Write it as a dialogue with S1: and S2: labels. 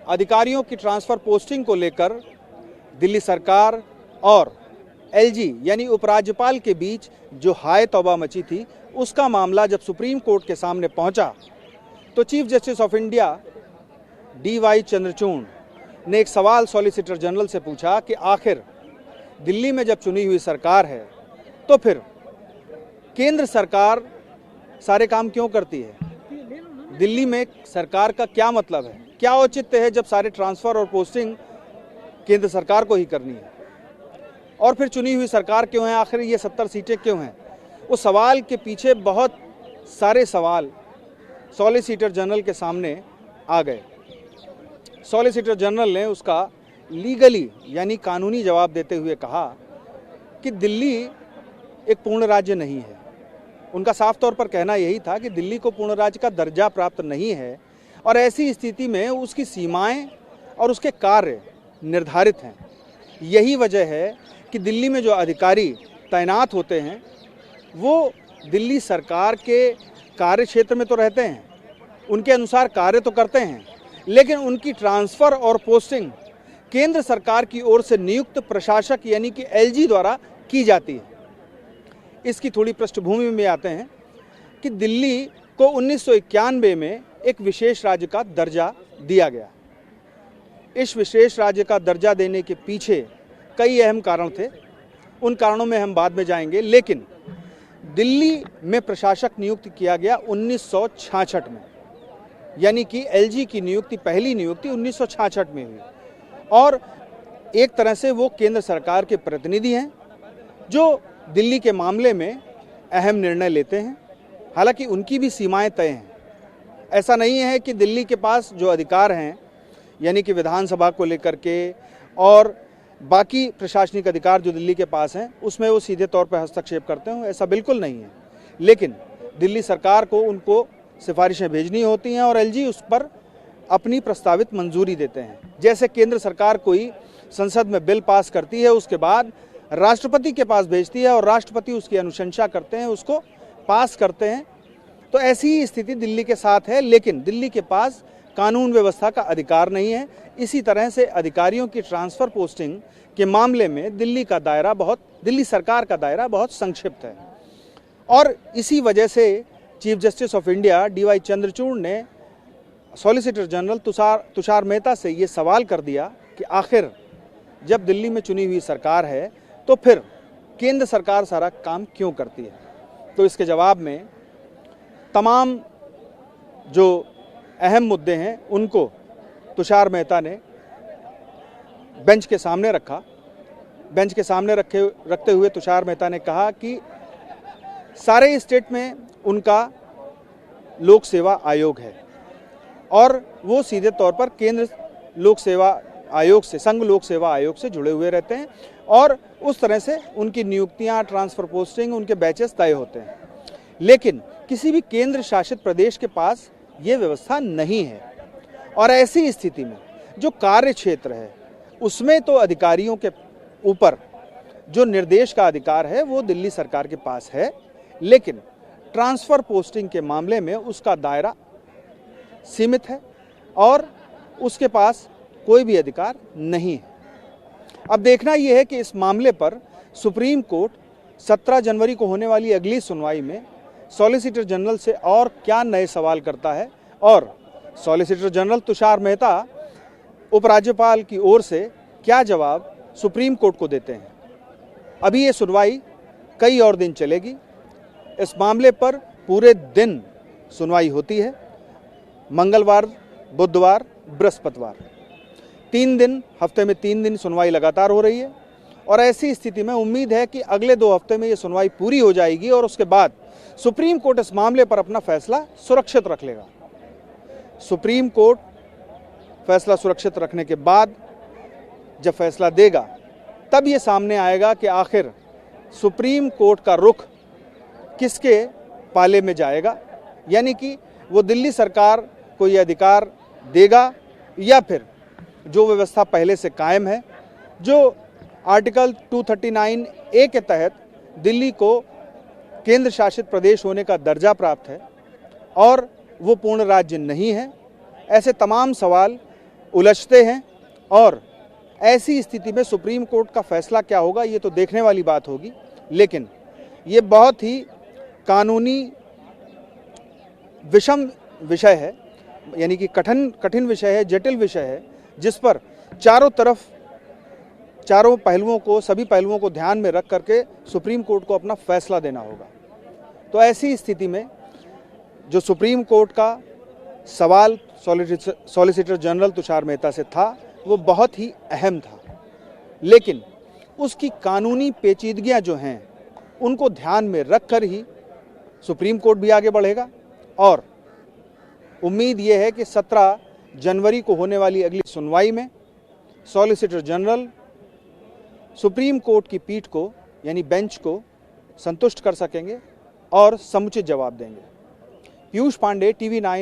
S1: अधिकारियों की transfer posting को लेकर दिल्ली सरकार और एलजी यानी उपराज्यपाल के बीच जो हाय तौबा मची थी, उसका मामला जब सुप्रीम कोर्ट के सामने पहुंचा तो chief justice of India DY Chandrachud ने एक सवाल सॉलिसिटर जनरल से पूछा कि आखिर दिल्ली में जब चुनी हुई सरकार है तो फिर केंद्र सरकार सारे काम क्यों करती है? दिल्ली में सरकार का क्या मतलब है? क्या औचित्य है जब सारे ट्रांसफ़र और पोस्टिंग केंद्र सरकार को ही करनी है? और फिर चुनी हुई सरकार क्यों है? आखिर ये 70 सीटें क्यों हैं? उस सवाल के पीछे बहुत सारे सवाल सॉलिसिटर जनरल के सामने आ गए। सॉलिसिटर जनरल ने उसका लीगली यानी कानूनी जवाब देते हुए कहा कि दिल्ली एक पूर्ण राज्य नहीं है। उनका साफ तौर पर कहना यही था कि दिल्ली को पूर्ण राज्य का दर्जा प्राप्त नहीं है और ऐसी स्थिति में उसकी सीमाएं और उसके कार्य निर्धारित हैं। यही वजह है कि दिल्ली में जो अधिकारी तैनात होते हैं वो दिल्ली सरकार के कार्य क्षेत्र में तो रहते हैं, उनके अनुसार कार्य तो करते हैं, लेकिन उनकी ट्रांसफ़र और पोस्टिंग केंद्र सरकार की ओर से नियुक्त प्रशासक यानी कि एलजी द्वारा की जाती है। इसकी थोड़ी पृष्ठभूमि में आते हैं कि दिल्ली को 1991 में एक विशेष राज्य का दर्जा दिया गया। इस विशेष राज्य का दर्जा देने के पीछे कई अहम कारण थे, उन कारणों में हम बाद में जाएंगे, लेकिन दिल्ली में प्रशासक नियुक्त किया गया 1966 में, यानी कि एलजी की नियुक्ति पहली नियुक्ति 1966 में हुई और एक तरह से वो केंद्र सरकार के प्रतिनिधि हैं जो दिल्ली के मामले में अहम निर्णय लेते हैं। हालांकि उनकी भी सीमाएं तय हैं। ऐसा नहीं है कि दिल्ली के पास जो अधिकार हैं यानी कि विधानसभा को लेकर के और बाकी प्रशासनिक अधिकार जो दिल्ली के पास हैं उसमें वो सीधे तौर पर हस्तक्षेप करते हों, ऐसा बिल्कुल नहीं है। लेकिन दिल्ली सरकार को उनको सिफारिशें भेजनी होती हैं और एलजी उस पर अपनी प्रस्तावित मंजूरी देते हैं। जैसे केंद्र सरकार कोई संसद में बिल पास करती है, उसके बाद राष्ट्रपति के पास भेजती है और राष्ट्रपति उसकी अनुशंसा करते हैं, उसको पास करते हैं। तो ऐसी ही स्थिति दिल्ली के साथ है, लेकिन दिल्ली के पास कानून व्यवस्था का अधिकार नहीं है। इसी तरह से अधिकारियों की ट्रांसफ़र पोस्टिंग के मामले में दिल्ली सरकार का दायरा बहुत संक्षिप्त है और इसी वजह से chief justice of India DY Chandrachud ने सॉलिसिटर जनरल तुषार मेहता से ये सवाल कर दिया कि आखिर जब दिल्ली में चुनी हुई सरकार है तो फिर केंद्र सरकार सारा काम क्यों करती है? तो इसके जवाब में तमाम जो अहम मुद्दे हैं उनको तुषार मेहता ने बेंच के सामने रखा। बेंच के सामने रखते हुए तुषार मेहता ने कहा कि सारे स्टेट में उनका लोक सेवा आयोग है और वो सीधे तौर पर केंद्र लोक सेवा आयोग से, संघ लोक सेवा आयोग से जुड़े हुए रहते हैं और उस तरह से उनकी नियुक्तियां, ट्रांसफ़र पोस्टिंग, उनके बैचेस तय होते हैं। लेकिन किसी भी केंद्र शासित प्रदेश के पास ये व्यवस्था नहीं है और ऐसी स्थिति में जो कार्य क्षेत्र है उसमें तो अधिकारियों के ऊपर जो निर्देश का अधिकार है वो दिल्ली सरकार के पास है, लेकिन ट्रांसफ़र पोस्टिंग के मामले में उसका दायरा सीमित है और उसके पास कोई भी अधिकार नहीं है। अब देखना यह है कि इस मामले पर सुप्रीम कोर्ट 17 जनवरी को होने वाली अगली सुनवाई में सॉलिसिटर जनरल से और क्या नए सवाल करता है और सॉलिसिटर जनरल तुषार मेहता उपराज्यपाल की ओर से क्या जवाब सुप्रीम कोर्ट को देते हैं। अभी ये सुनवाई कई और दिन चलेगी। इस मामले पर पूरे दिन सुनवाई होती है, मंगलवार, बुधवार, बृहस्पतिवार, 3 दिन, हफ्ते में 3 दिन सुनवाई लगातार हो रही है और ऐसी स्थिति में उम्मीद है कि अगले 2 हफ्ते में ये सुनवाई पूरी हो जाएगी और उसके बाद सुप्रीम कोर्ट इस मामले पर अपना फैसला सुरक्षित रख लेगा। सुप्रीम कोर्ट फैसला सुरक्षित रखने के बाद जब फैसला देगा तब ये सामने आएगा कि आखिर सुप्रीम कोर्ट का रुख किसके पाले में जाएगा, यानी कि वो दिल्ली सरकार को ये अधिकार देगा या फिर जो व्यवस्था पहले से कायम है, जो आर्टिकल 239A के तहत दिल्ली को केंद्र शासित प्रदेश होने का दर्जा प्राप्त है और वो पूर्ण राज्य नहीं है। ऐसे तमाम सवाल उलझते हैं और ऐसी स्थिति में सुप्रीम कोर्ट का फैसला क्या होगा ये तो देखने वाली बात होगी, लेकिन ये बहुत ही कानूनी विषम विषय है, यानी कि कठिन विषय है, जटिल विषय है, जिस पर चारों पहलुओं को, सभी पहलुओं को ध्यान में रख करके सुप्रीम कोर्ट को अपना फैसला देना होगा। तो ऐसी स्थिति में जो सुप्रीम कोर्ट का सवाल सॉलिसिटर जनरल तुषार मेहता से था वो बहुत ही अहम था, लेकिन उसकी कानूनी पेचीदगियां जो हैं उनको ध्यान में रखकर ही सुप्रीम कोर्ट भी आगे बढ़ेगा और उम्मीद ये है कि 17 जनवरी को होने वाली अगली सुनवाई में सॉलिसिटर जनरल सुप्रीम कोर्ट की पीठ को यानी बेंच को संतुष्ट कर सकेंगे और समुचित जवाब देंगे। पीयूष पांडे, TV9।